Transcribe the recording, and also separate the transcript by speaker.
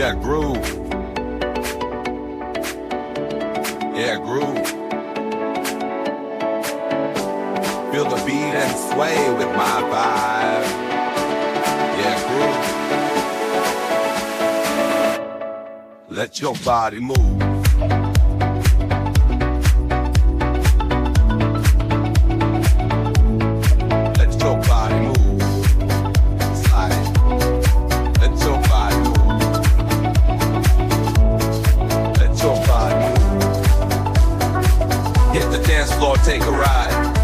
Speaker 1: Yeah, groove. Yeah, groove. Feel the beat and sway with my vibe. Yeah, groove. Let your body move. Let your body move. Slide. Let your body move. Let your body move. Hit the dance floor, take a ride.